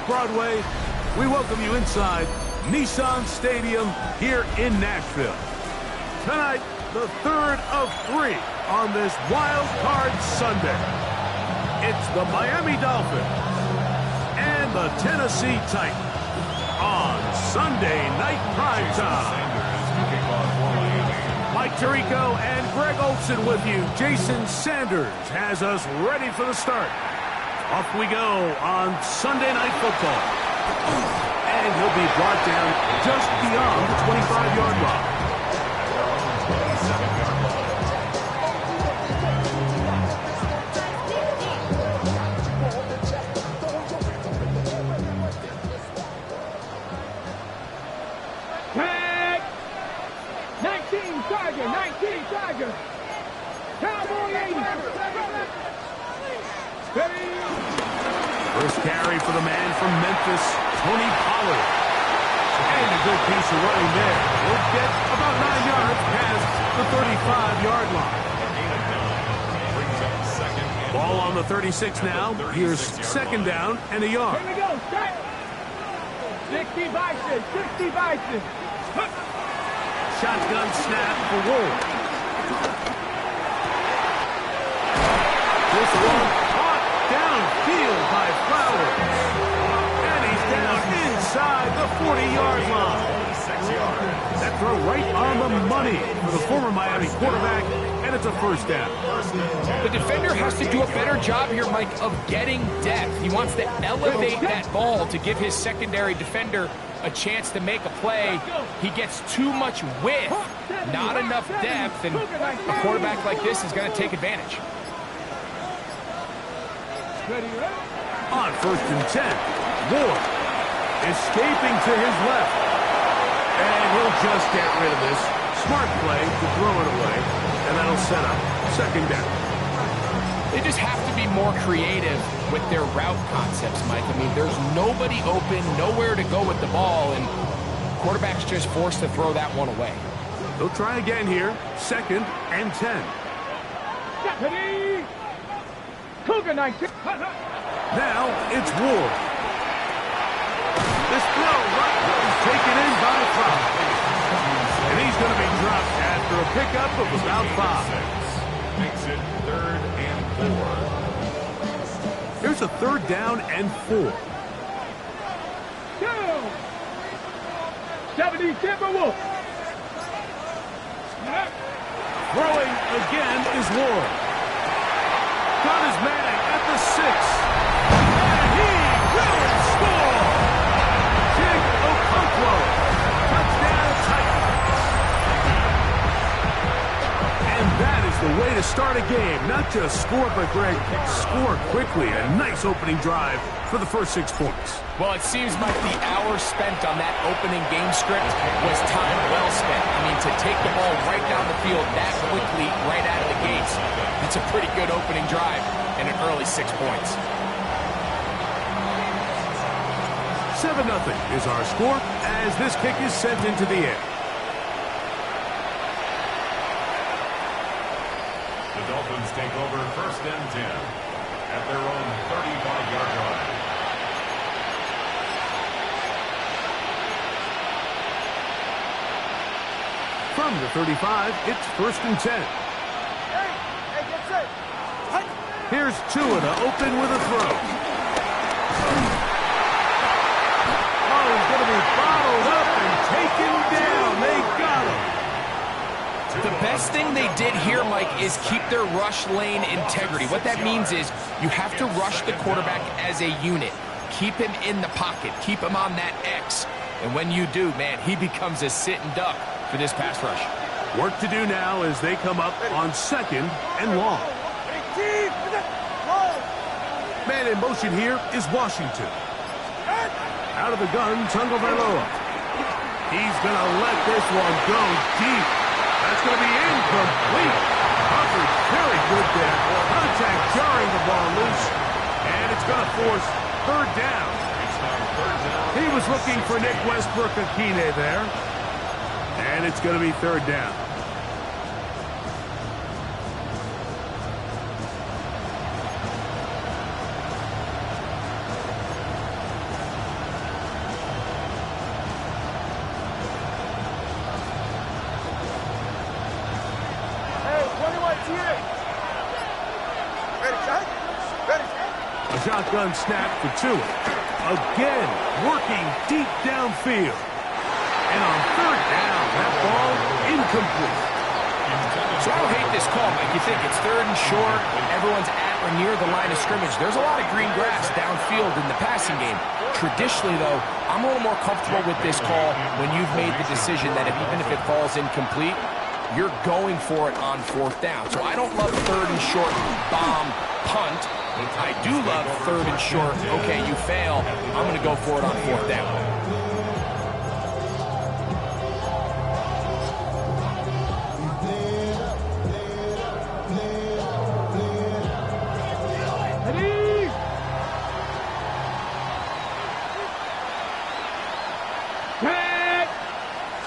Broadway, we welcome you inside Nissan Stadium here in Nashville. Tonight, the third of 3 on this wild card Sunday. It's the Miami Dolphins and the Tennessee Titans on Sunday Night Primetime. Mike Tirico and Greg Olson with you. Jason Sanders has us ready for the start. Off we go on Sunday Night Football. And he'll be brought down just beyond the 25-yard line. Tag! 19 Tiger! Cowboy 80! First carry for the man from Memphis, Tony Pollard. And a good piece of running there. He'll get about 9 yards past the 35-yard line. Ball on the 36 now. Here's second down and a yard. Here we go, set! 60 Bison! Shotgun snap for Ward. This one caught downfield by Flowers. And he's down inside the 40-yard line. That throw right on the money for the former Miami quarterback, and it's a first down. The defender has to do a better job here, Mike, of getting depth. He wants to elevate that ball to give his secondary defender a chance to make a play. He gets too much width, not enough depth, and a quarterback like this is going to take advantage. On 1st and 10, Ward escaping to his left. And he'll just get rid of this. Smart play to throw it away, and that'll set up second down. They just have to be more creative with their route concepts, Mike. I mean, there's nobody open, nowhere to go with the ball, and quarterback's just forced to throw that one away. They'll try again here, 2nd and 10. Now it's Ward. This throw right is taken in by Flowers. And he's going to be dropped after a pickup of about 5. Makes it 3rd and 4. Here's a 3rd down and 4. 70 Timberwolves. Throwing again is Ward. Got his man at the 6. And he will score! Jig Okonkwo. Touchdown Titans. And that is the way to start a game. Not just score, but Greg, score quickly. A nice opening drive for the first 6 points. Well, it seems like the hour spent on that opening game script was time well spent. I mean, to take the ball right down the field that quickly, right out of the gates, it's a pretty good opening drive and an early 6 points. 7-0 is our score as this kick is sent into the air. The Dolphins take over 1st and 10 at their own 35-yard line. From the 35, it's 1st and 10. Here's Tua to open with a throw. Oh, he's going to be bottled up and taken down. They got him. The best thing they did here, Mike, is keep their rush lane integrity. What that means is you have to rush the quarterback as a unit. Keep him in the pocket. Keep him on that X. And when you do, man, he becomes a sitting duck for this pass rush. Work to do now as they come up on 2nd and long. Man in motion here is Washington. Out of the gun, Tagovailoa. He's going to let this one go deep. That's going to be incomplete. Coverage very good there. Contact jarring the ball loose. And it's going to force 3rd down. He was looking for Nick Westbrook-Akine there. And it's going to be 3rd down. shotgun snap for Tua. Again, working deep downfield. And on third down, that ball incomplete. So I don't hate this call, Mike. You think it's third and short, everyone's at or near the line of scrimmage. There's a lot of green grass downfield in the passing game. Traditionally, though, I'm a little more comfortable with this call when you've made the decision that even if it falls incomplete, you're going for it on fourth down. So I don't love third and short bomb punt. I do love third and short, okay, you fail, I'm going to go for it on fourth down.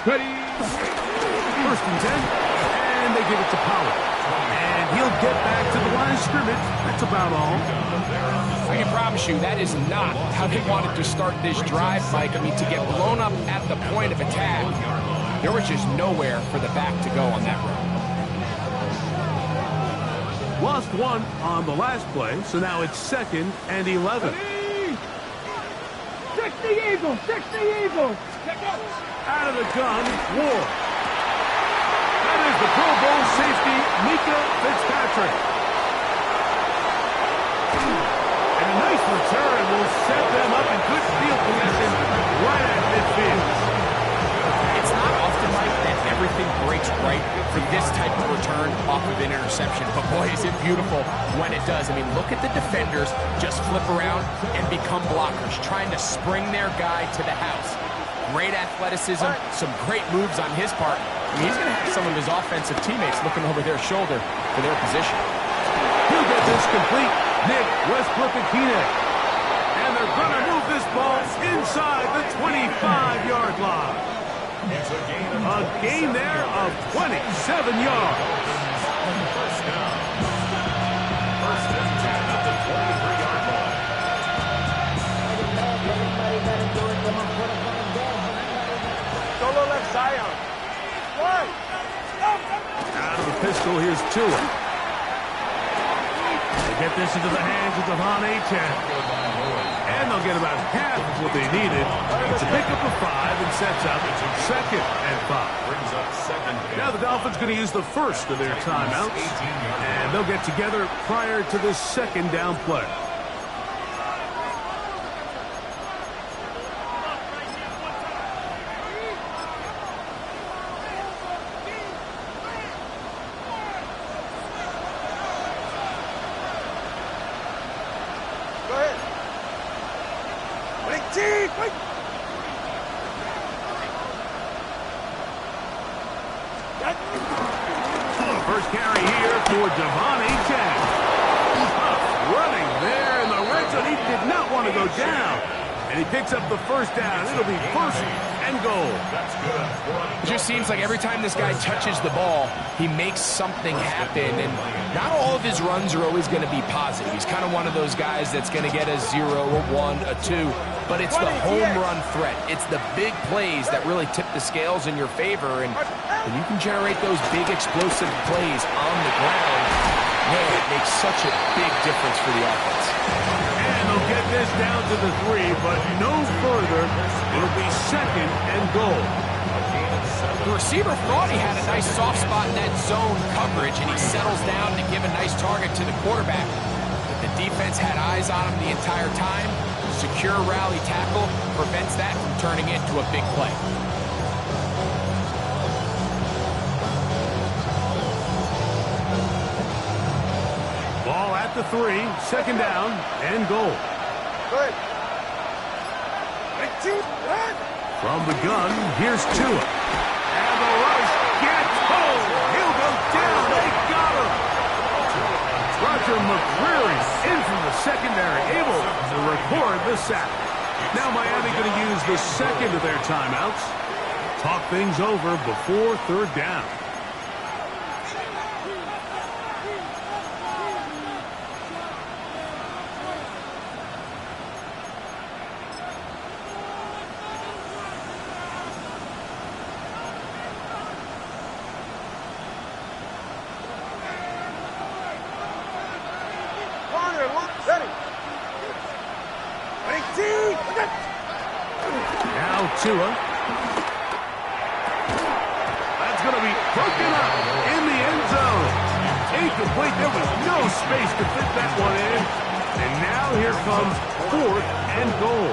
Ready. 1st and 10, and they give it to Pollard. And he'll get back to the line of scrimmage. That's about all. I can promise you that is not how they wanted to start this drive, Mike. I mean, to get blown up at the point of attack, there was just nowhere for the back to go on that run. Lost one on the last play, so now it's 2nd and 11. 60 Eagles, 60 Eagles. Out of the gun, Ward. That is the Pro Bowl safety, Mika Fitzpatrick. And a nice return will set them up in good field position right at midfield. It's not often, Mike, that everything breaks right for this type of return off of an interception. But boy, is it beautiful when it does. I mean, look at the defenders just flip around and become blockers, trying to spring their guy to the house. Great athleticism, some great moves on his part. I mean, he's going to have some of his offensive teammates looking over their shoulder for their position. He'll get this complete. Nick Westbrook and Keenan. And they're going to move this ball inside the 25-yard line. A gain there of 27 yards. First down. 1st and 10 at the 23-yard line. Solo left Zion. Right. Out of the pistol, here's Tua. They get this into the hands of Devon A-10. And they'll get about half of what they needed. It's a pickup of 5 and sets up 2nd and 5. Brings up 2nd. Now the Dolphins going to use the first of their timeouts. And they'll get together prior to this 2nd down play. First carry here for Devon A-10. Running there in the red zone. He did not want to go down. And he picks up the first down. It'll be 1st and goal. That's good. It just seems like every time this guy touches the ball, he makes something happen. And not all of his runs are always going to be positive. He's kind of one of those guys that's going to get a 0, a 1, a 2. But it's the home run threat. It's the big plays that really tip the scales in your favor. And when you can generate those big explosive plays on the ground, man, it makes such a big difference for the offense. And they'll get this down to the 3, but no further. It'll be 2nd and goal. The receiver thought he had a nice soft spot in that zone coverage, and he settles down to give a nice target to the quarterback. But the defense had eyes on him the entire time. Secure rally tackle prevents that from turning into a big play. Ball at the 3, 2nd down and goal. Good. From the gun, here's Tua. And the rush gets home. He'll go down. They got him. Roger McCreary in from the secondary, able to record the sack. Now Miami going to use the 2nd of their timeouts. Talk things over before 3rd down. Ready. Now Tua. That's going to be broken up in the end zone. Incomplete. There was no space to fit that one in. And now here comes 4th and goal.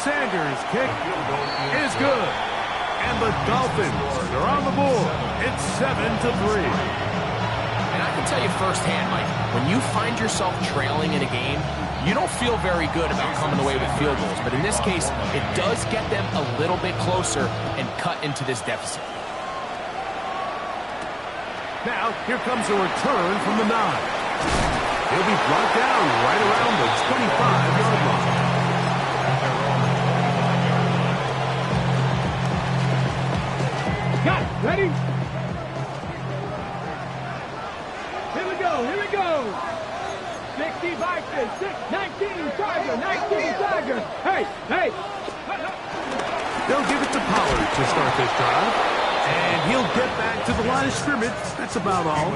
Sanders' kick is good. And the Dolphins are on the board. It's 7-3. And I can tell you firsthand, Mike, when you find yourself trailing in a game, you don't feel very good about coming away with field goals. But in this case, it does get them a little bit closer and cut into this deficit. Now, here comes a return from the 9. He'll be brought down right around the 25-yard line. Got it. Ready? Here we go. Here we go. 60 Vikings. 19 Tiger. 19 Tiger. Hey, hey. They'll give it to Pollard to start this drive. And he'll get back to the line of scrimmage. That's about all.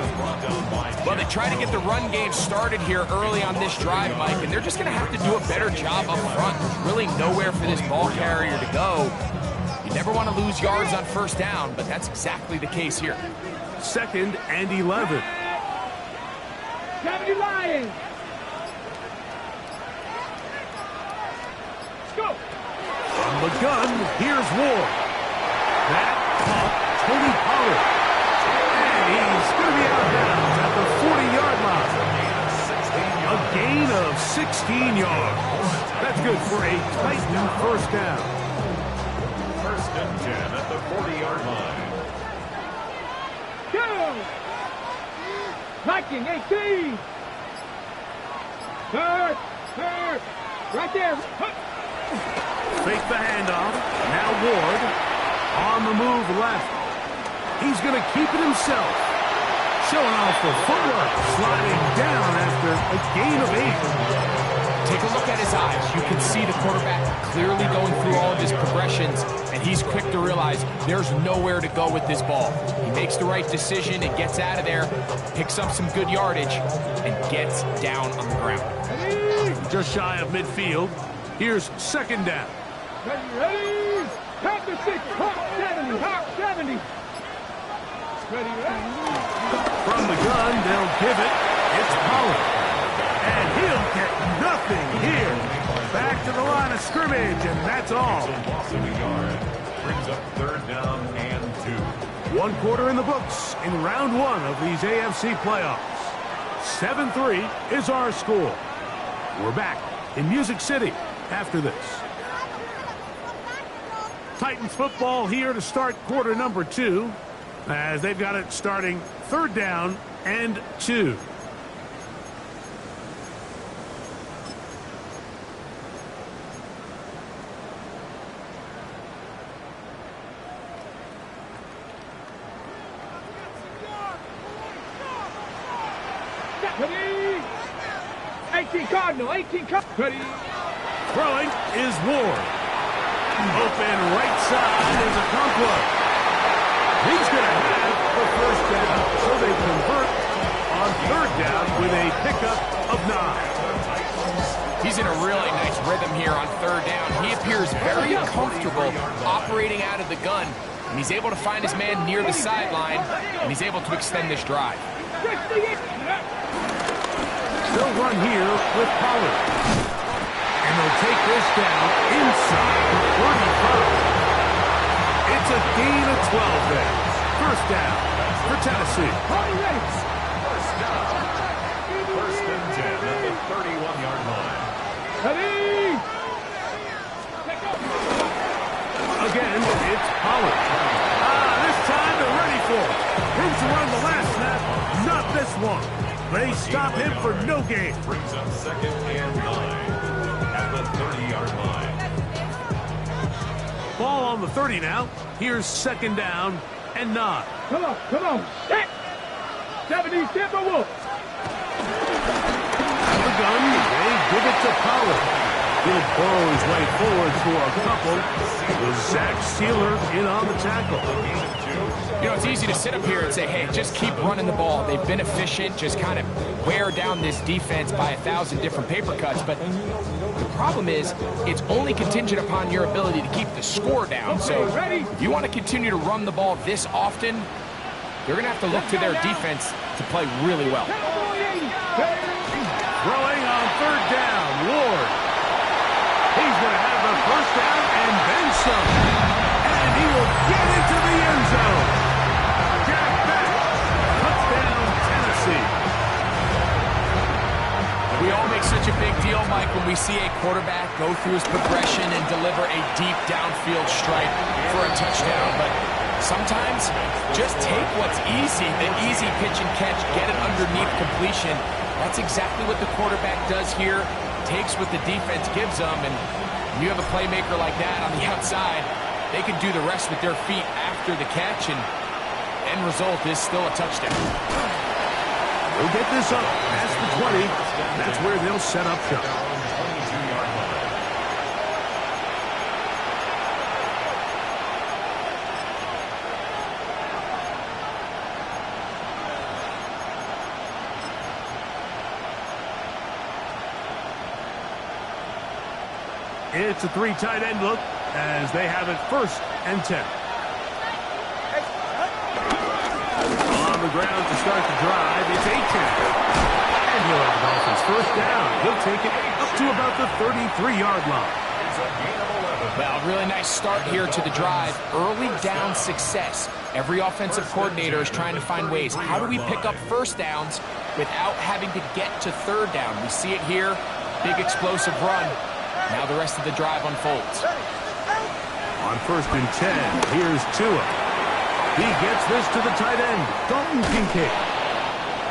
Well, they try to get the run game started here early on this drive, Mike, and they're just going to have to do a better job up front. There's really nowhere for this ball carrier to go. You never want to lose yards on 1st down, but that's exactly the case here. 2nd and 11. 70 Lions. Let's go. From the gun, here's Ward. That caught Tony Pollard. And he's going to be out of bounds at the 40-yard line. A gain of 16 yards. That's good for a Titan 1st down. 1st and 10 at the 40-yard line. Go. Viking 18. Third. Right there. Fake the handoff. Now Ward on the move left. He's going to keep it himself. Showing off the footwork. Sliding down after a gain of 8. Take a look at his eyes. You can see the quarterback clearly going through all of his progressions, and he's quick to realize there's nowhere to go with this ball. He makes the right decision and gets out of there, picks up some good yardage, and gets down on the ground. Just shy of midfield. Here's 2nd down. Ready? Count the 6. Hawk 70. Hawk 70. Ready? From the gun, they'll give it. It's Pollard. And he'll get nothing here. Back to the line of scrimmage, and that's all. Loss of a yard. Brings up 3rd down and 2. 1 quarter in the books in round 1 of these AFC playoffs. 7-3 is our score. We're back in Music City after this. Titans football here to start quarter number 2, as they've got it starting 3rd down and 2. Ready? 18 Cardinal. 18 Cardinal. Ready? Throwing is Ward. Open right side is Okonkwo. He's going to have the 1st down, so they convert on 3rd down with a pickup of 9. He's in a really nice rhythm here on 3rd down. He appears very comfortable operating out of the gun, and he's able to find his man near the sideline, and he's able to extend this drive. They'll run here with Pollard. And they'll take this down inside the 35. It's a gain of 12 there. 1st down for Tennessee. 1st down. 1st and 10 at the 31-yard line. Ready? Again, it's Pollard. This time they're ready for it. Room to run the last snap, not this one. They stop him for no gain. Brings up 2nd and 9 at the 30-yard line. Ball on the 30 now. Here's 2nd down and 9. Come on. Set. 70 Timberwolves. The gun, they give it to Pollard. He'll burrow his way forward for a couple with Zach Sealer in on the tackle. You know, it's easy to sit up here and say, hey, just keep running the ball. They've been efficient, just kind of wear down this defense by 1,000 different paper cuts. But the problem is, it's only contingent upon your ability to keep the score doan. So if you want to continue to run the ball this often, they're going to have to look to their defense to play really well. Throwing on third down, Ward. He's going to have the first down and then some. And he will get into the end zone. Jack back. Touchdown, Tennessee. We all make such a big deal, Mike, when we see a quarterback go through his progression and deliver a deep downfield strike for a touchdown. But sometimes just take what's easy, the easy pitch and catch, get it underneath completion. That's exactly what the quarterback does here. Takes what the defense gives them, and when you have a playmaker like that on the outside, they can do the rest with their feet after the catch, and end result is still a touchdown. They'll get this up past the 20. That's where they'll set up shop. It's a three tight end look as they have it 1st and 10. On the ground to start the drive, it's 18. And he'll have the Dolphins first down. He'll take it up to about the 33-yard line. Well, really nice start here to the drive. Early down success. Every offensive coordinator is trying to find ways. How do we pick up first downs without having to get to third down? We see it here. Big explosive run. Now the rest of the drive unfolds. On 1st and 10, here's Tua. He gets this to the tight end, Dalton Kincaid.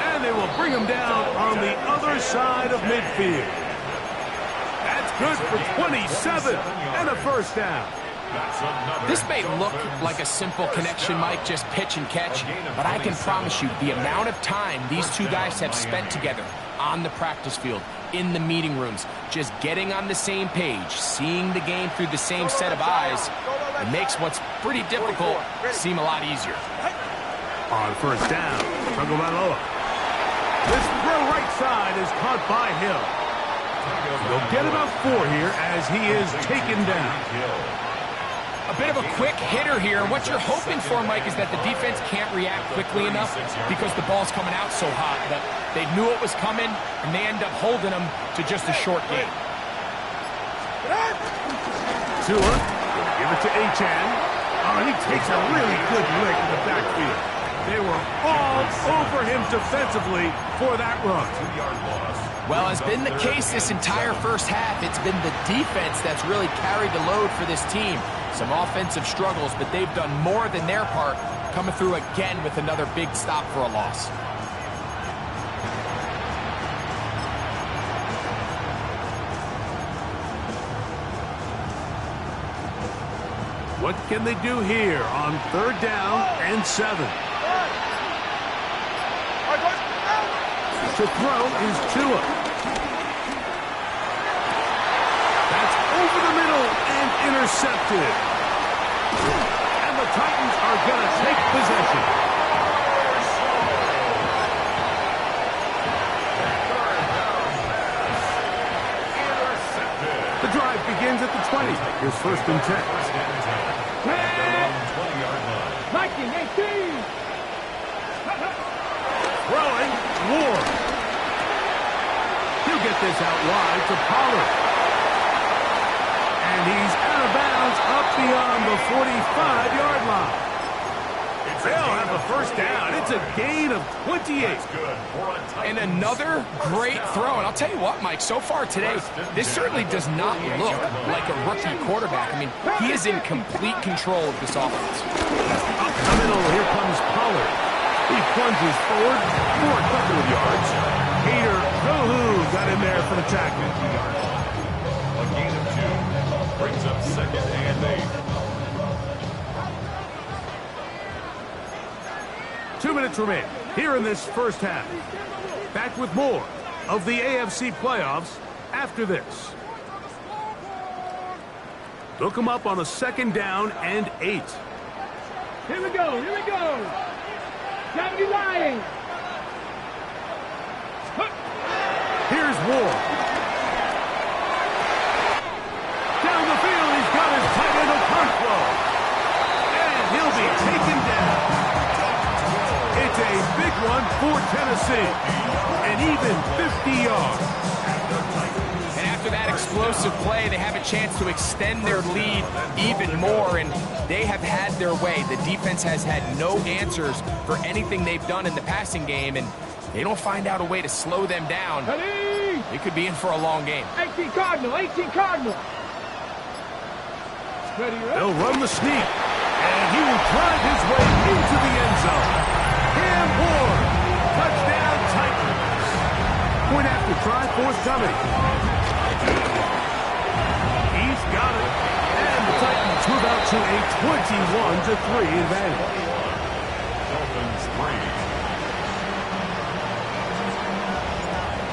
And they will bring him down on the other side of midfield. That's good for 27 and a first down. This may look like a simple connection, Mike, just pitch and catch, but I can promise you the amount of time these two guys have spent together on the practice field, in the meeting rooms, just getting on the same page, seeing the game through the same set of eyes, it makes what's pretty difficult seem a lot easier. On 1st down, Tagovailoa. This throw right side is caught by Hill. They'll get about 4 here as he is taken down. A bit of a quick hitter here. What you're hoping for, Mike, is that the defense can't react quickly enough because the ball's coming out so hot. But they knew it was coming, and they end up holding them to just a short game. Tua, give it to Achane. Oh, he takes a really good lick in the backfield. They were all over him defensively for that run. 2-yard loss. Well, as been the case this entire first half, it's been the defense that's really carried the load for this team. Some offensive struggles, but they've done more than their part, coming through again with another big stop for a loss. What can they do here on 3rd down and 7? To throw is Tua. That's over the middle and intercepted. And the Titans are going to take possession. The drive begins at the 20. Here's 1st and 10. 20-yard line. 19-18. Throwing, Ward. He'll get this out wide to Pollard. And he's out of bounds up beyond the 45-yard line. They'll have a first down. It's a gain of 28. And another great throw. And I'll tell you what, Mike, so far today, this certainly does not look like a rookie quarterback. I mean, he is in complete control of this offense. Up the middle, here comes Pollard. He plunges forward for a couple of yards. Hader Tohu got in there for the tackle. A gain of 2 brings up 2nd and 8. 2 minutes remain here in this first half. Back with more of the AFC playoffs after this. They'll come up on a 2nd down and 8. Here we go, here we go. 70 line. Here's Ward. Down the field, he's got his tight end Okonkwo. And he'll be taken down. It's a big one for Tennessee. An even 50 yards. And after that explosive play, they have a chance to extend their lead even more, and they have had their way. The defense has had no answers for anything they've done in the passing game, and they don't find out a way to slow them down. They could be in for a long game. 18 Cardinal, 18 Cardinal. They'll run the sneak, and he will drive his way into the end zone. Cam Ward, touchdown Titans. Point after try forthcoming. He's got it. And the Titans move out to a 21-3 advantage. Dolphins 3.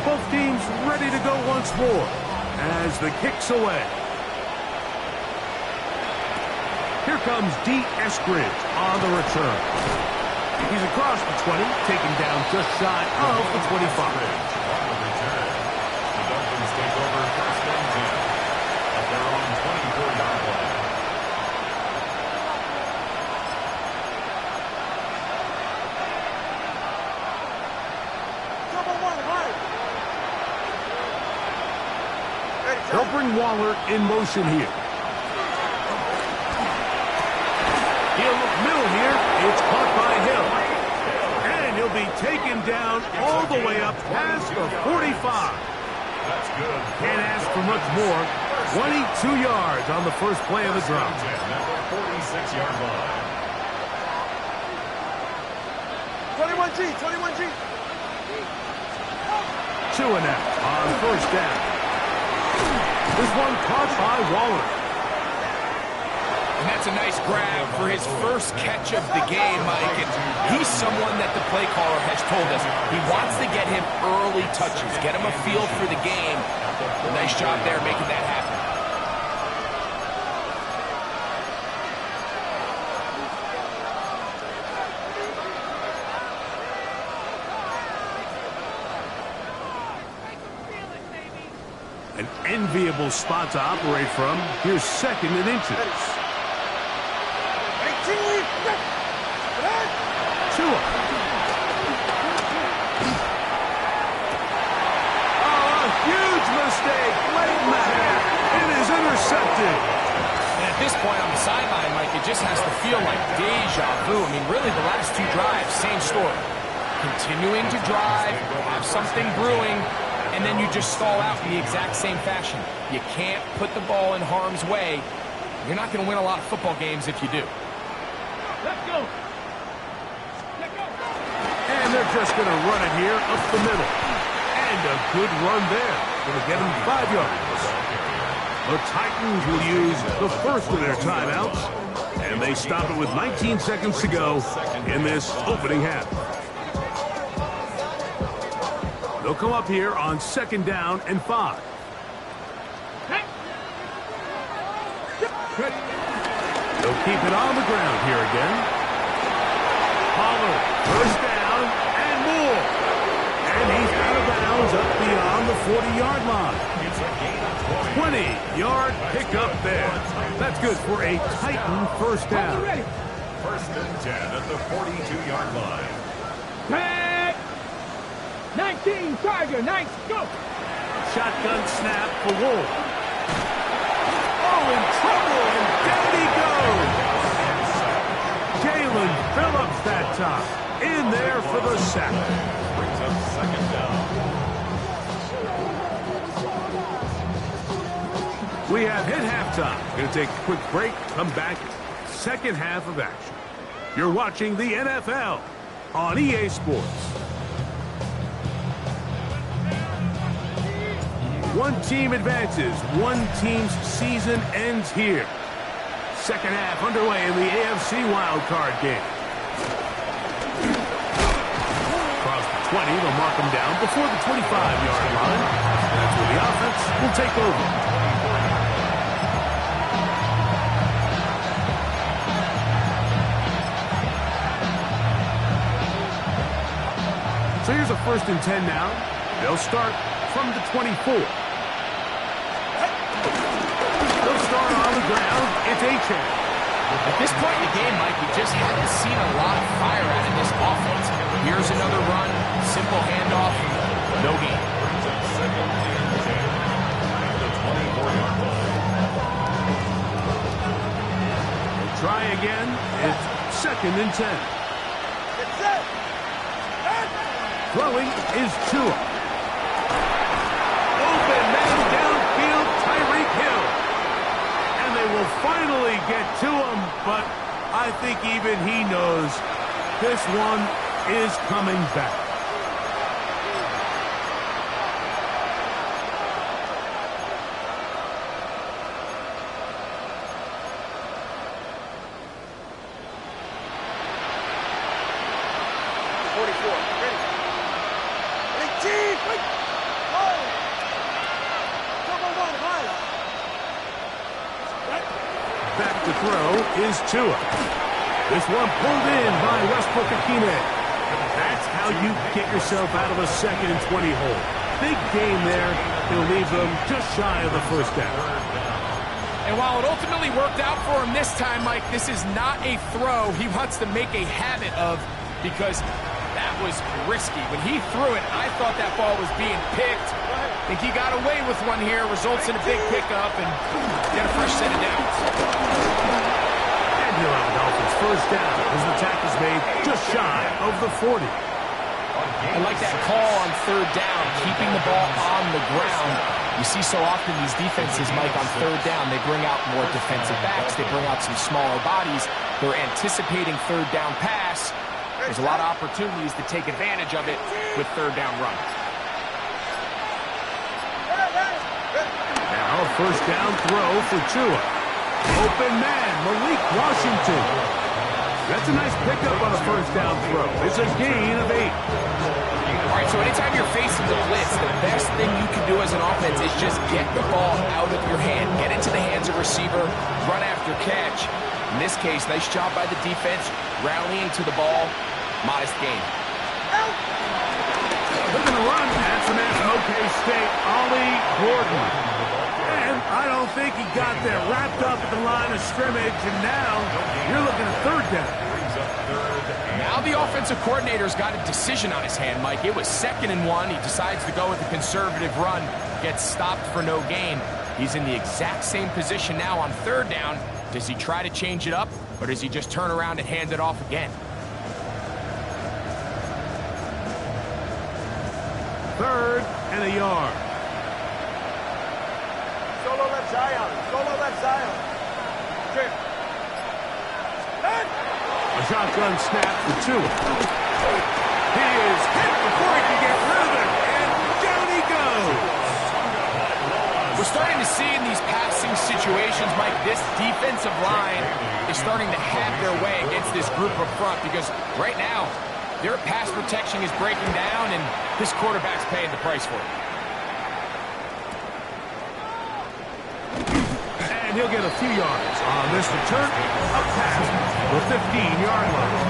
Both teams ready to go once more as the kick's away. Here comes D. Eskridge on the return. He's across the 20, taken down just shy of the 25. On the return, the Dolphins take over 1st and 10 at their own 24-yard line. They'll bring Waller in motion here. He'll look middle here. It's caught by Hill. And he'll be taken down all the way up past the 45. That's good. Can't ask for much more. 22 yards on the first play of the drive. At the 46-yard line. 21G, 21G. 2 and out on 1st down. This one caught by Waller. And that's a nice grab for his first catch of the game, Mike. And he's someone that the play caller has told us he wants to get him early touches, get him a feel for the game. Nice job there making that happen. An enviable spot to operate from. Here's 2nd and inches. 18. Tua. Oh, a huge mistake late in the half. It is intercepted. And at this point on the sideline, Mike, it just has to feel like deja vu. I mean, really, the last 2 drives, same story. Continuing to drive, have something brewing, and then you just stall out in the exact same fashion. You can't put the ball in harm's way. You're not going to win a lot of football games if you do. Let's go. And they're just going to run it here up the middle. And a good run there. Going to get them 5 yards. The Titans will use the first of their timeouts. And they stop it with 19 seconds to go in this opening half. They'll come up here on 2nd down and 5. They'll keep it on the ground here again. Pollard, 1st down and more. And he's out of bounds up beyond the 40-yard line. 20-yard pickup there. That's good for a Titan 1st down. 1st and 10 at the 42-yard line. Pack. 19 Tiger, 9, go. Shotgun snap for Wolf. Oh, in trouble, and down he goes. Jalen Phillips that time. In there for the sack. Brings up 2nd down. We have hit halftime. Going to take a quick break. Come back. 2nd half of action. You're watching the NFL on EA Sports. One team advances. One team's season ends here. 2nd half underway in the AFC wildcard game. Across the 20, they'll mark them down before the 25-yard line. That's where the offense will take over. 1st and 10 now. They'll start from the 24. They'll start on the ground. It's A-Chain. At this point in the game, Mike, we just haven't seen a lot of fire out of this offense. Here's another run, simple handoff, no gain. They'll try again. It's 2nd and 10. Throwing is Tua. Open man downfield, Tyreek Hill. And they will finally get to him, but I think even he knows this one is coming back. Back to throw is Tua. This one pulled in by Westbrook-Ikhine. That's how you get yourself out of a 2nd and 20 hole. Big game there. He'll leave them just shy of the 1st down. And while it ultimately worked out for him this time, Mike, this is not a throw he wants to make a habit of, because that was risky. When he threw it, I thought that ball was being picked. I think he got away with one here, results in a big pickup, and get a fresh set of downs. And he'll have the Dolphins 1st down as the tackle is made just shy of the 40. I like that call on 3rd down, keeping the ball on the ground. You see so often these defenses, Mike, on 3rd down, they bring out more defensive backs, they bring out some smaller bodies. They're anticipating 3rd down pass. There's a lot of opportunities to take advantage of it with 3rd down run. Now, 1st down throw for Tua. Open man, Malik Washington. That's a nice pickup on a 1st down throw. It's a gain of 8. All right, so anytime you're facing the blitz, the best thing you can do as an offense is just get the ball out of your hand. Get into the hands of receiver, run after catch. In this case, nice job by the defense, rallying to the ball. Modest gain. Looking to run. That's the man from OK State, Ollie Gordon. And I don't think he got there. Wrapped up at the line of scrimmage, and now you're looking at 3rd down. Now the offensive coordinator's got a decision on his hand, Mike. It was 2nd and 1. He decides to go with a conservative run. Gets stopped for no gain. He's in the exact same position now on 3rd down. Does he try to change it up, or does he just turn around and hand it off again? 3rd and a yard. Solo left Zion. Solo left Zion. Trip. A shotgun snap for Tua. He is hit before he can get rid of it, and down he goes. We're starting to see in these passing situations, Mike, this defensive line is starting to have their way against this group up front, because right now, their pass protection is breaking down, and this quarterback's paying the price for it. And he'll get a few yards on this return. A pass for 15-yard line.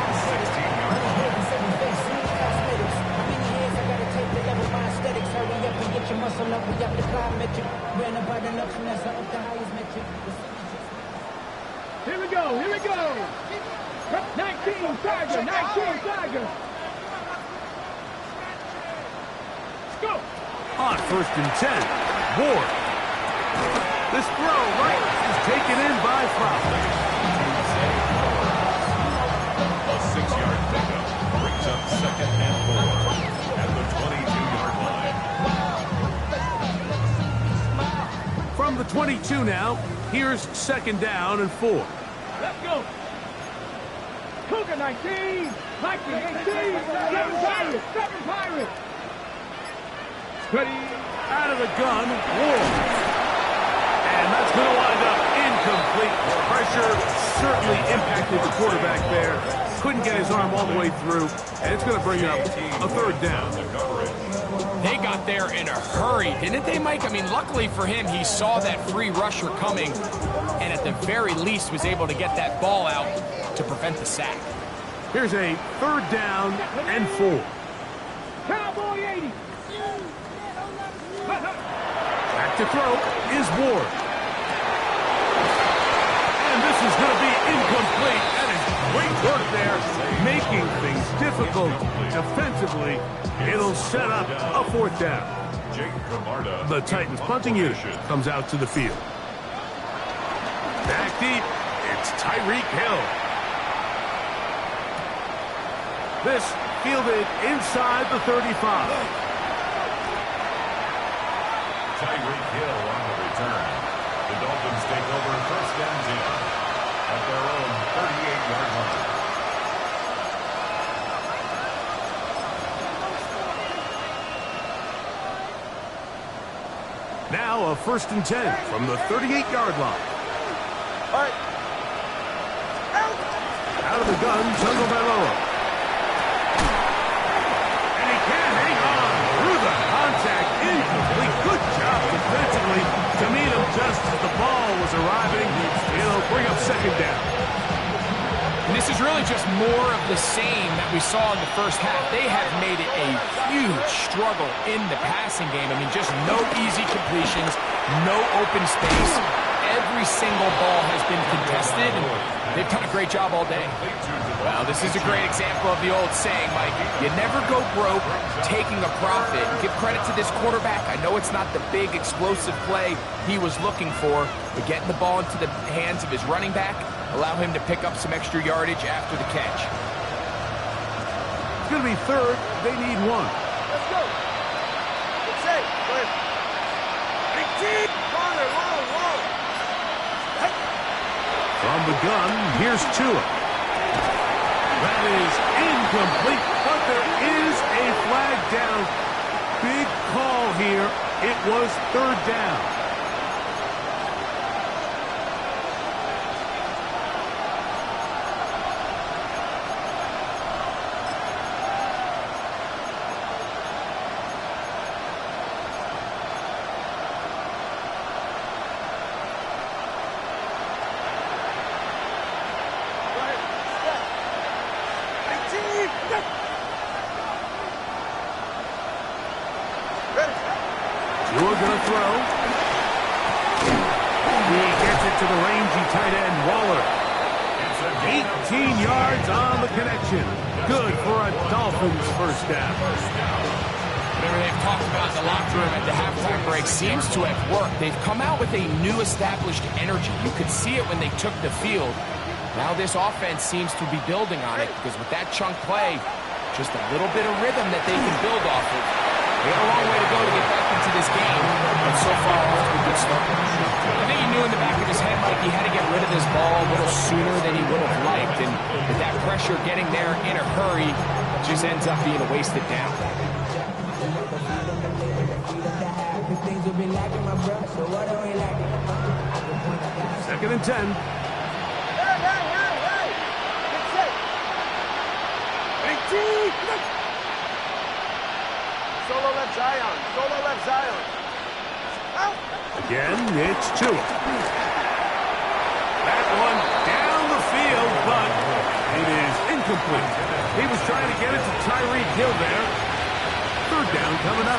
Here we go, here we go. 19 Tiger, 19 Tiger. Let's go. On 1st and 10, Ward. This throw right is taken in by Fowler. A 6-yard pickup brings up 2nd and 4 at the 22-yard line. From the 22 now, here's 2nd down and 4. Let's go. Cougar 19, Mikey 18, 7 Pirates, 7 Pirates. Ready, out of the gun, Ward. And that's going to wind up incomplete. Pressure certainly impacted the quarterback there. Couldn't get his arm all the way through, and it's going to bring up a 3rd down. They got there in a hurry, didn't they, Mike? I mean, luckily for him, he saw that free rusher coming, and at the very least was able to get that ball out to prevent the sack. Here's a 3rd down and 4. Cowboys. Cowboy 80. Back to throw is Ward. And this is going to be incomplete. That is great work there, making things difficult defensively. It'll set up a 4th down. The Titans punting unit comes out to the field. Back deep, it's Tyreek Hill. This fielded inside the 35. Tyreek Hill on the return. The Dolphins take over 1st and 10 at their own 38-yard line. Now a 1st and 10 from the 38-yard line. All right. Out of the gun, Tagovailoa. And he can't hang on through the contact. Incomplete. Good job defensively to meet him just as the ball was arriving. It'll bring up 2nd down. And this is really just more of the same that we saw in the first half. They have made it a huge struggle in the passing game. I mean, just no easy completions, no open space. Every single ball has been contested, and they've done a great job all day. Well, this is a great example of the old saying, Mike. You never go broke taking a profit. Give credit to this quarterback. I know it's not the big explosive play he was looking for, but getting the ball into the hands of his running back, allow him to pick up some extra yardage after the catch. It's going to be 3rd. They need 1. Let's go. Good save. Go ahead. Big team. Longer, long. From the gun, here's Tua. That is incomplete, but there is a flag down. Big call here. It was 3rd down. Tua gonna throw. He gets it to the rangy tight end, Waller. 18 yards on the connection. Good for a Dolphins 1st down. Whatever they've talked about in the locker room at the halftime break seems to have worked. They've come out with a new established energy. You could see it when they took the field. Now this offense seems to be building on it because with that chunk play, just a little bit of rhythm that they can build off of. They got a long way to go to get back into this game, but so far off to a good start. I think he knew in the back of his head, Mike, he had to get rid of this ball a little sooner than he would have liked, and with that pressure getting there in a hurry, just ends up being a wasted down. 2nd and 10. Hey. Good save. Big team. Solo left Zion. Out. Again, it's Tua. That one down the field, but it is incomplete. He was trying to get it to Tyreek Hill there. 3rd down coming up.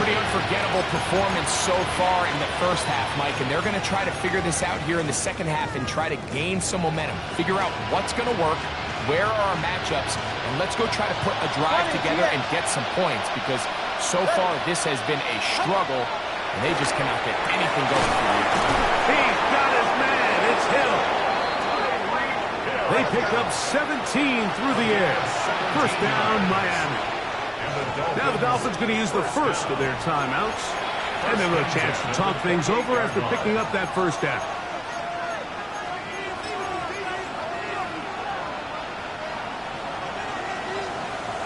Pretty unforgettable performance so far in the first half, Mike, and they're going to try to figure this out here in the second half and try to gain some momentum. Figure out what's going to work, where are our matchups, and let's go try to put a drive together and get some points because so far this has been a struggle, and they just cannot get anything going for you. He's got his man. It's Hill. They pick up 17 through the air. 1st down, Miami. Now the Dolphins going to use the first of their timeouts. And they'll have a chance to talk things over after picking up that 1st down.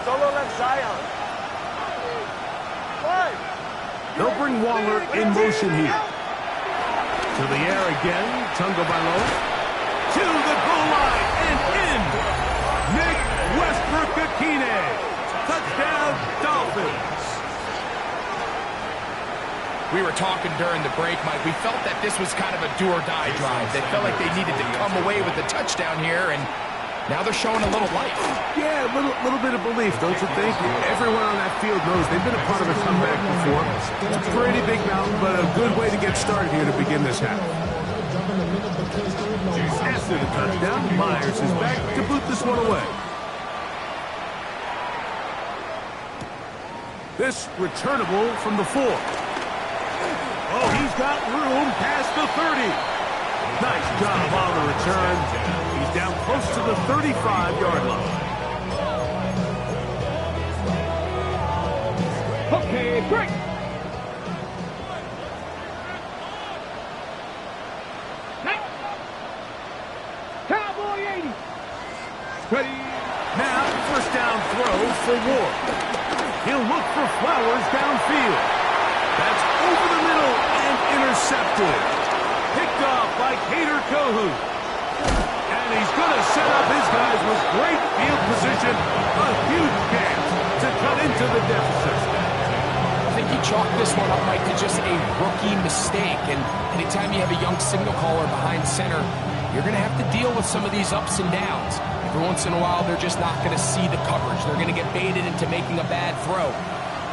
Solo left Zion. 5. They'll bring Waller in motion here. To the air again, Tagovailoa. To the goal line and in. Nick Westbrook-Akine. Touchdown, Dolphins. We were talking during the break, Mike. We felt that this was kind of a do-or-die drive. They felt like they needed to come away with a touchdown here, and Now they're showing a little life. Yeah, a little bit of belief, don't you think? Everyone on that field knows they've been a part of a comeback before. It's a pretty big mountain, but a good way to get started here to begin this half. After the touchdown, Myers is back to boot this one away. This returnable from the 4. Oh, he's got room past the 30. Nice job on the return. He's down close to the 35-yard line. Okay, break. Cowboy 80. Ready. Now, first down throw for Ward. He'll look for Flowers downfield. That's over the middle and intercepted. Picked off by Cater Kohu. And he's going to set up his guys with great field position. A huge chance to cut into the deficit. I think he chalked this one up, Mike, to just a rookie mistake. And anytime you have a young signal caller behind center, you're going to have to deal with some of these ups and downs. Every once in a while, they're just not going to see the coverage. They're going to get baited into making a bad throw.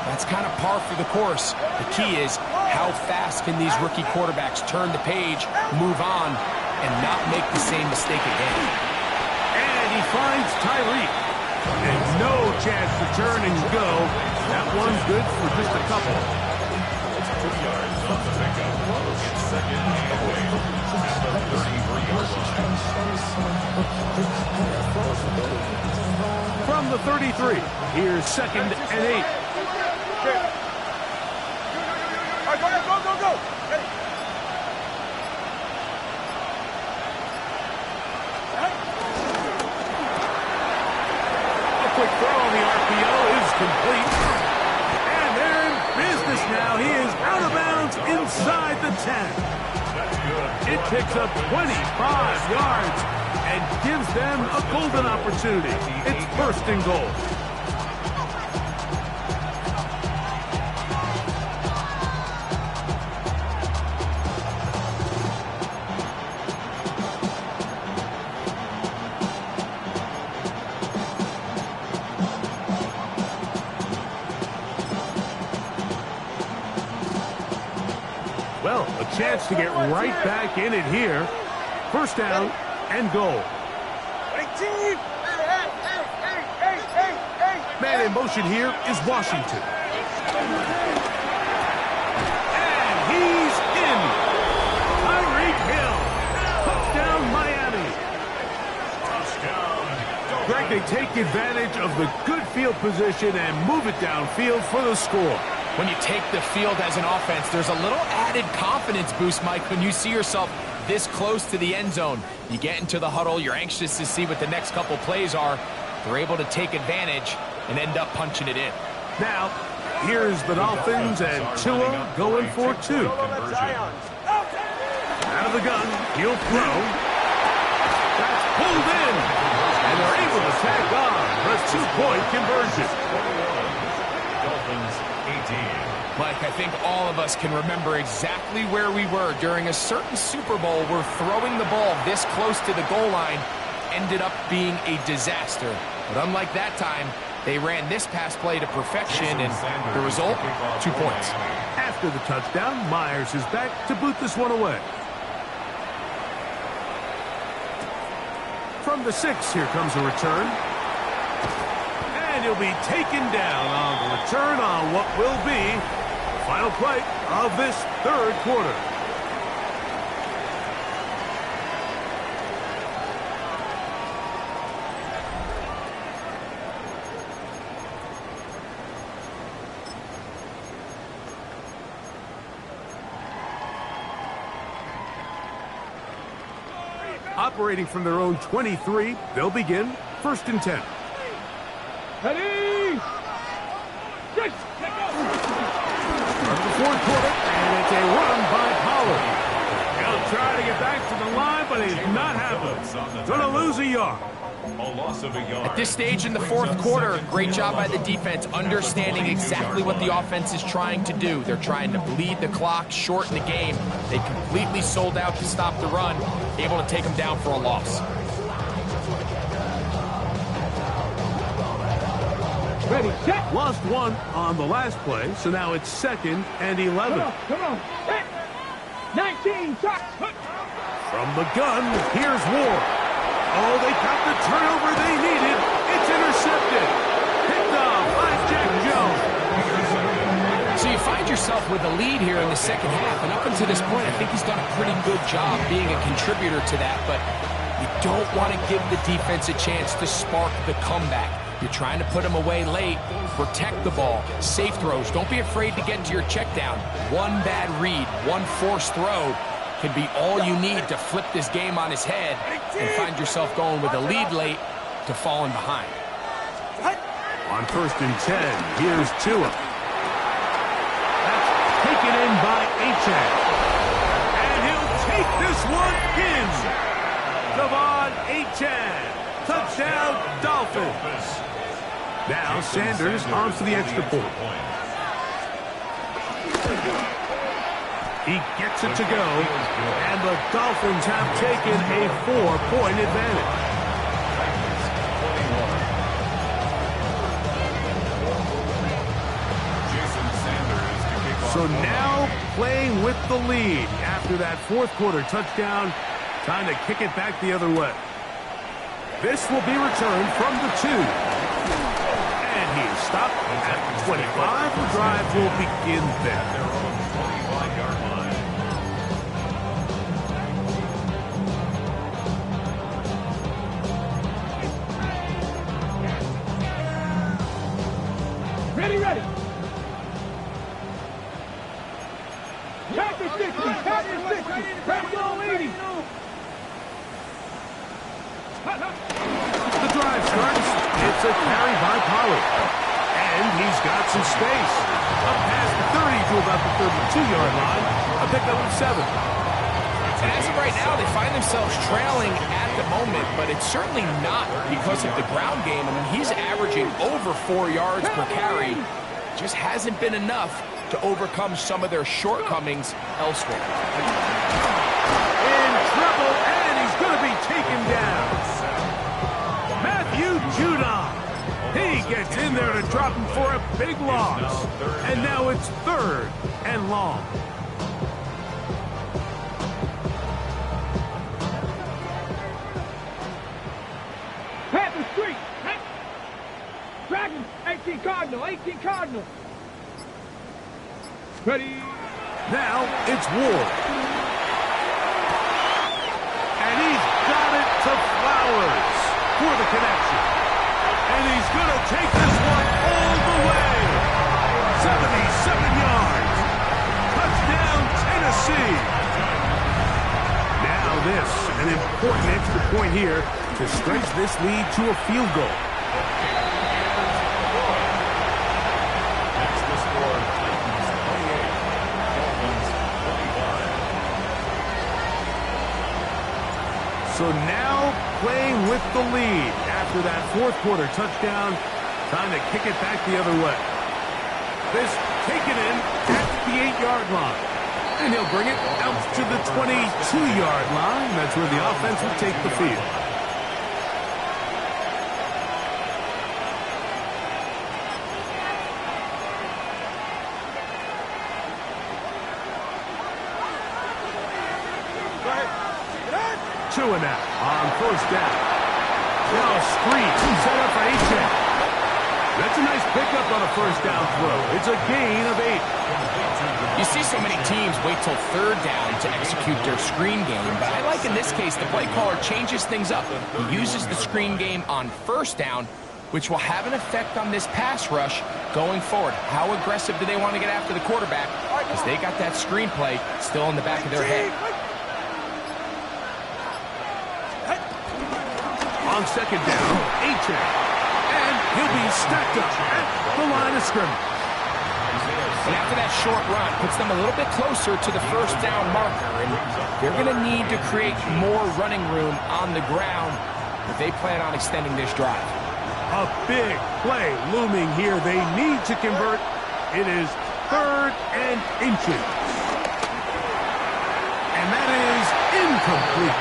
That's kind of par for the course. The key is how fast can these rookie quarterbacks turn the page, move on, and not make the same mistake again. And he finds Tyreek. And no chance to turn and go. That one's good for just a couple. It's 2 yards on the pickup. It's second and away at the 33-yard line. From the 33, here's second and 8. Okay. All right, go. Ready. A quick throw on the RPO is complete. And they're in business now. He is out of bounds inside the 10. That's good. It picks up 25 yards and gives them a golden opportunity. It's first and goal. Well, a chance to get right back in it here. First down and goal. Hey. Man in motion here is Washington. And he's in. Tyreek Hill. Touchdown, Miami. Touchdown. Greg, they take advantage of the good field position and move it downfield for the score. When you take the field as an offense, there's a little added confidence boost, Mike, when you see yourself this close to the end zone. You get into the huddle, you're anxious to see what the next couple plays are. They're able to take advantage and end up punching it in. Now, here's the Dolphins and Tua going for 2. Out of the gun, he'll throw. That's pulled in. And they're able to tack on the 2-point conversion. Dolphins 18. Mike, I think all of us can remember exactly where we were during a certain Super Bowl where throwing the ball this close to the goal line ended up being a disaster. But unlike that time, they ran this pass play to perfection, and the result, 2 points. After the touchdown, Myers is back to boot this one away. From the 6, here comes a return. And he'll be taken down on the return on what will be the final play of this third quarter. Operating from their own 23, they'll begin 1st and 10. Ready. Good. From the fourth quarter, and it's a run by Pollard. He'll try to get back to the line, but he's not having it. Gonna lose a yard. A loss of a yard. At this stage in the fourth quarter, great job by the defense, understanding exactly what the offense is trying to do. They're trying to bleed the clock, shorten the game. They completely sold out to stop the run, able to take them down for a loss. Ready, set. Lost one on the last play, so now it's 2nd and 11. Come on. Set. 19, start. From the gun, here's Ward. Oh, they got the turnover they needed. It's intercepted. Picked off by Jack Jones. So you find yourself with a lead here in the second half, and up until this point, I think he's done a pretty good job being a contributor to that, but you don't want to give the defense a chance to spark the comeback. You're trying to put them away late, protect the ball, safe throws. Don't be afraid to get to your check down. One bad read, one forced throw can be all you need to flip this game on its head and find yourself going with a lead late to falling behind. On 1st and 10, here's Tua. That's taken in by Achane. And he'll take this one in. Devon Achane. Touchdown, Dolphins. Now Sanders on for the extra point. He gets it to go, and the Dolphins have taken a 4-point advantage. So now playing with the lead after that fourth quarter touchdown, time to kick it back the other way. This will be returned from the 2. And he is stopped at the 25. The drive will begin there. Their own 25-yard line. Ready. Packers 60, Packers 60, Packers 80. The drive starts. It's a carry by Pollard. And he's got some space. Up past the 30 to about the 32-yard line. A pickup of 7. And as of right now, they find themselves trailing at the moment, but it's certainly not because of the ground game. I mean, he's averaging over 4 yards per carry. Just hasn't been enough to overcome some of their shortcomings elsewhere. In trouble, and he's going to be taken down. Matthew Judon. He gets in there to drop him for a big loss. And now it's 3rd and long. Panthers 3. Dragons 18 Cardinal. Ready. Now it's Ward. And he's got it to Flowers for the connection. And he's going to take this one all the way. 77 yards. Touchdown, Tennessee. Now this, an important extra point here to stretch this lead to a field goal. That's the score. Titans 28, Dolphins 25. So now playing with the lead after that fourth quarter touchdown. Time to kick it back the other way. This taken in at the 8-yard line. And he'll bring it out to the 22-yard line. That's where the offense will take the field. Tua now on 1st down. Now a screen set up for Achane. That's a nice pickup on a 1st down throw. It's a gain of 8. You see so many teams wait till 3rd down to execute their screen game, but I like in this case the play caller changes things up. He uses the screen game on 1st down, which will have an effect on this pass rush going forward. How aggressive do they want to get after the quarterback? Because they got that screen play still in the back of their head. On 2nd down, Achane. And he'll be stacked up at the line of scrimmage. And after that short run, puts them a little bit closer to the 1st down marker. And they're going to need to create more running room on the ground if they plan on extending this drive. A big play looming here. They need to convert. It is 3rd and inches. And that is incomplete.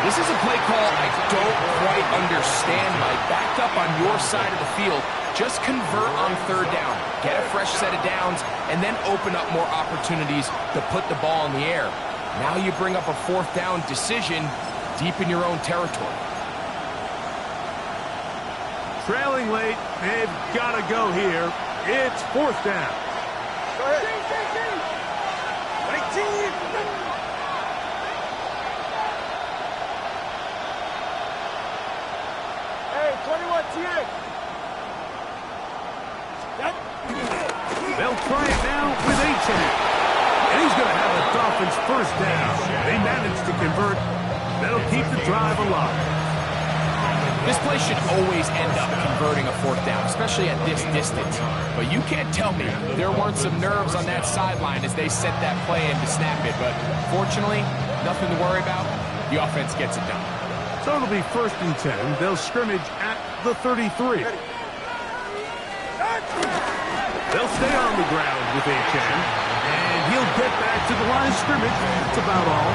This is a play call I don't quite understand, Mike. Backed up on your side of the field, just convert on third down. Get a fresh set of downs, and then open up more opportunities to put the ball in the air. Now you bring up a fourth down decision deep in your own territory. Trailing late, they've got to go here. It's fourth down. Go ahead. 19. Hey, 21 TX. They'll try it now with 8-10. And he's going to have a Dolphins first down. They managed to convert. That'll keep the drive alive. This play should always end up converting a fourth down, especially at this distance. But you can't tell me there weren't some nerves on that sideline as they set that play in to snap it. But fortunately, nothing to worry about. The offense gets it done. So it'll be 1st and 10. They'll scrimmage at the 33. They'll stay on the ground with 8-10. And he'll get back to the line of scrimmage. That's about all.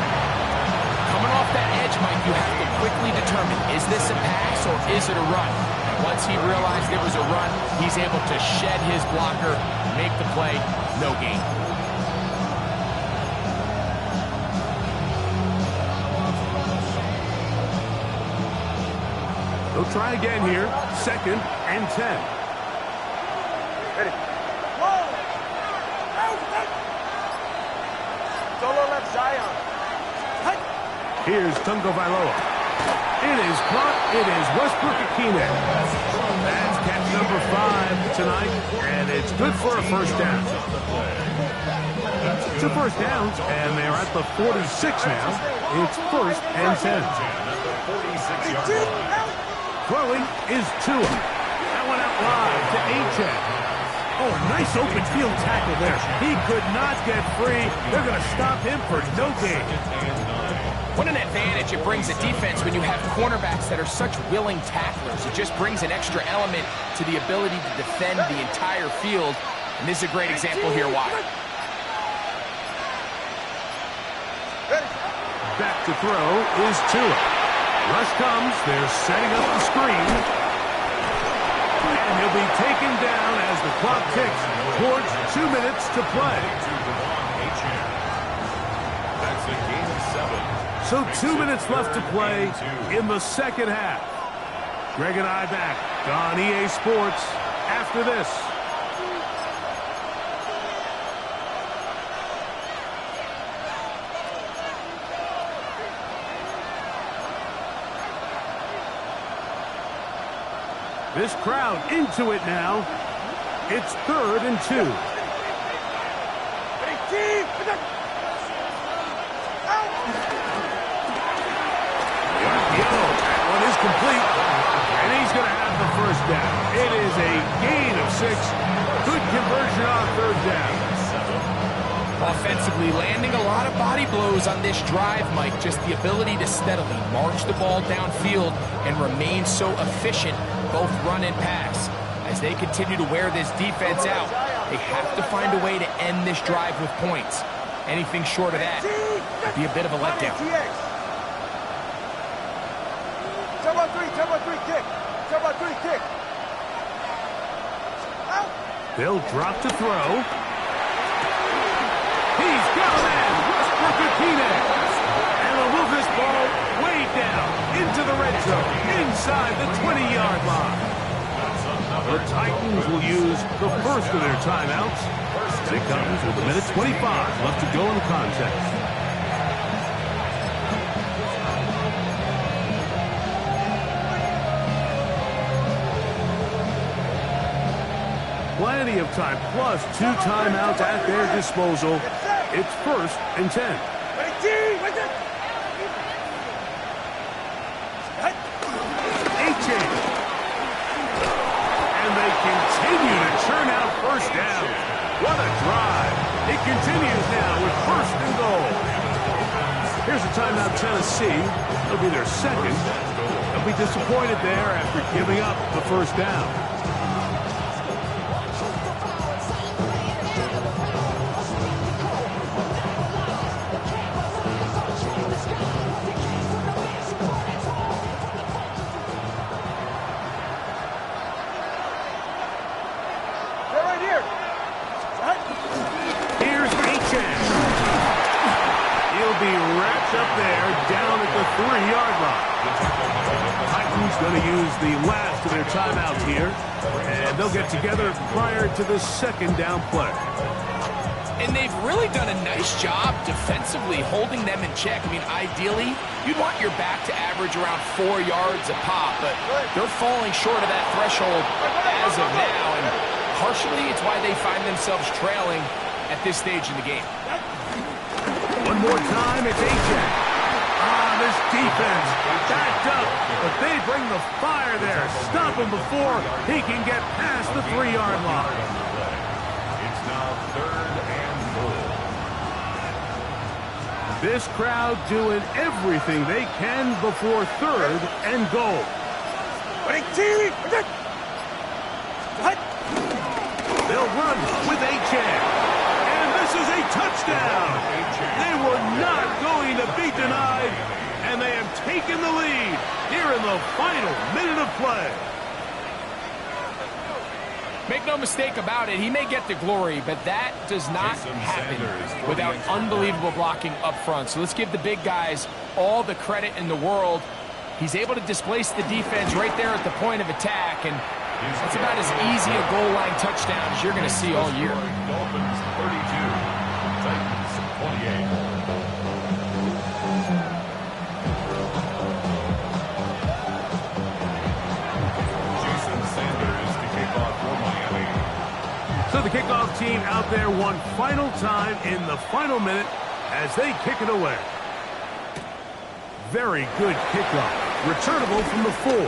Coming off that edge, Mike, you have to quickly determine, is this a pass or is it a run? And once he realized it was a run, he's able to shed his blocker, make the play, no gain. They'll try again here. 2nd and 10. Ready. Whoa. Solo left Zion. Here's Tungo Vailoa. It is caught. It is Westbrook-Akine. That's catch number 5 tonight, and it's good for a first down. 2 first downs, and they're at the 46 now. It's 1st and 10. Throwing is Tua. That one out wide to 8-10. Oh, nice open field tackle there. He could not get free. They're going to stop him for no gain. What an advantage it brings a defense when you have cornerbacks that are such willing tacklers. It just brings an extra element to the ability to defend the entire field. And this is a great example here. Why? Back to throw is Tua. Rush comes. They're setting up the screen. And he'll be taken down as the clock ticks towards 2 minutes to play. That's a gain of 7. So 2 minutes left to play in the second half. Greg and I back on EA Sports after this. This crowd into it now. It's 3rd and 2. That one is complete, and he's going to have the first down. It is a gain of 6. Good conversion on 3rd down. Offensively, landing a lot of body blows on this drive, Mike. Just the ability to steadily march the ball downfield and remain so efficient, both run and pass. As they continue to wear this defense out, they have to find a way to end this drive with points. Anything short of that would be a bit of a letdown. Kick. They'll drop to throw. He's got a man, Westbrook-Akine. And they'll move this ball way down into the red zone, inside the 20-yard line. The Titans will use the first of their timeouts. It comes with 1:25 left to go in the contest. Plenty of time, plus 2 timeouts at their disposal. It's 1st and 10. 18. And they continue to churn out first down. What a drive. It continues now with 1st and goal. Here's a timeout, Tennessee. It'll be their second. They'll be disappointed there after giving up the first down. 3-yard line. The Titans going to use the last of their timeouts here, and they'll get together prior to the second down play. And they've really done a nice job defensively holding them in check. I mean, ideally, you'd want your back to average around 4 yards a pop, but they're falling short of that threshold as of now, and partially it's why they find themselves trailing at this stage in the game. One more time, it's Ajay. This defense backed up, but they bring the fire there. Stop him before he can get past the 3-yard line. It's now 3rd and 4. This crowd doing everything they can before 3rd and goal. They'll run with Ajay. And this is a touchdown. They were not going to be denied. And they have taken the lead here in the final minute of play. Make no mistake about it, he may get the glory, but that does not happen without unbelievable blocking up front. So let's give the big guys all the credit in the world. He's able to displace the defense right there at the point of attack, and that's about as easy a goal line touchdown as you're going to see all year. Dolphins 32, Titans 28. So the kickoff team out there one final time in the final minute as they kick it away. Very good kickoff. Returnable from the 4. A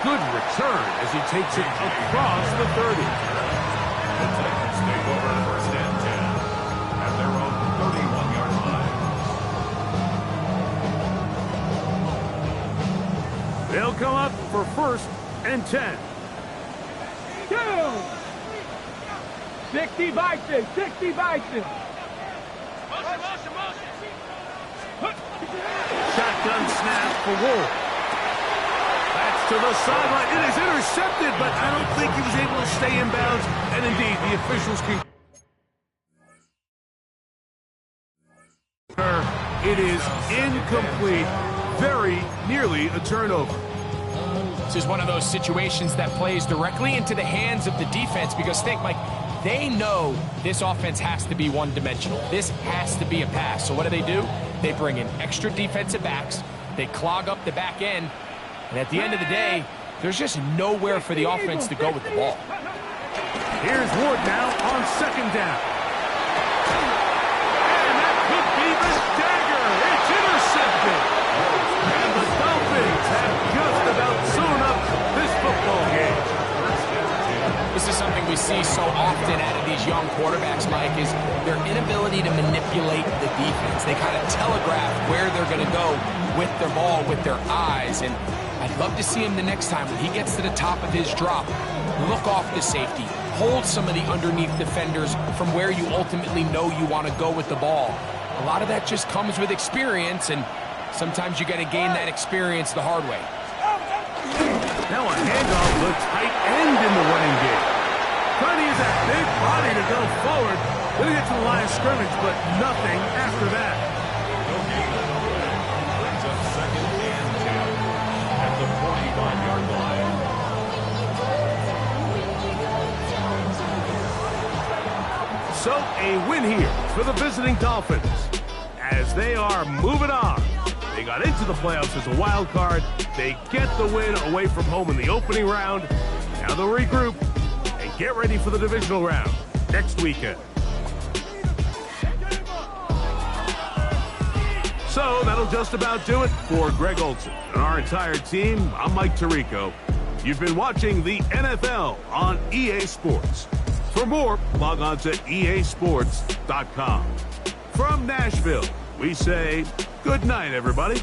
good return as he takes it across the 30. The Titans take over 1st and 10 at their own 31-yard line. They'll come up for 1st and 10. 60 Bison, 60 Bison. Shotgun snap for Wolf. That's to the sideline. It is intercepted, but I don't think he was able to stay in bounds. And indeed, the officials can... It is incomplete. Very nearly a turnover. This is one of those situations that plays directly into the hands of the defense because think, Mike, they know this offense has to be one-dimensional. This has to be a pass. So what do? They bring in extra defensive backs. They clog up the back end. And at the end of the day, there's just nowhere for the offense to go with the ball. Here's Ward now on 2nd down. And that could be the dagger. It's intercepted. And the Dolphins have just about sewn up this football game. This is something we see so often out of these young quarterbacks, Mike, is their inability to manipulate the defense. They kind of telegraph where they're going to go with their ball, with their eyes. And I'd love to see him the next time when he gets to the top of his drop. Look off the safety. Hold some of the underneath defenders from where you ultimately know you want to go with the ball. A lot of that just comes with experience, and sometimes you got to gain that experience the hard way. Now a handoff, the tight end in the running game. Trying to use that big body to go forward. Going to get to the line of scrimmage, but nothing after that. Brings up 2nd and 10 at the 45-yard line. So a win here for the visiting Dolphins as they are moving on. They got into the playoffs as a wild card. They get the win away from home in the opening round. Now they'll regroup and get ready for the divisional round next weekend. So that'll just about do it for Greg Olson and our entire team. I'm Mike Tirico. You've been watching the NFL on EA Sports. For more, log on to easports.com. From Nashville, we say good night, everybody.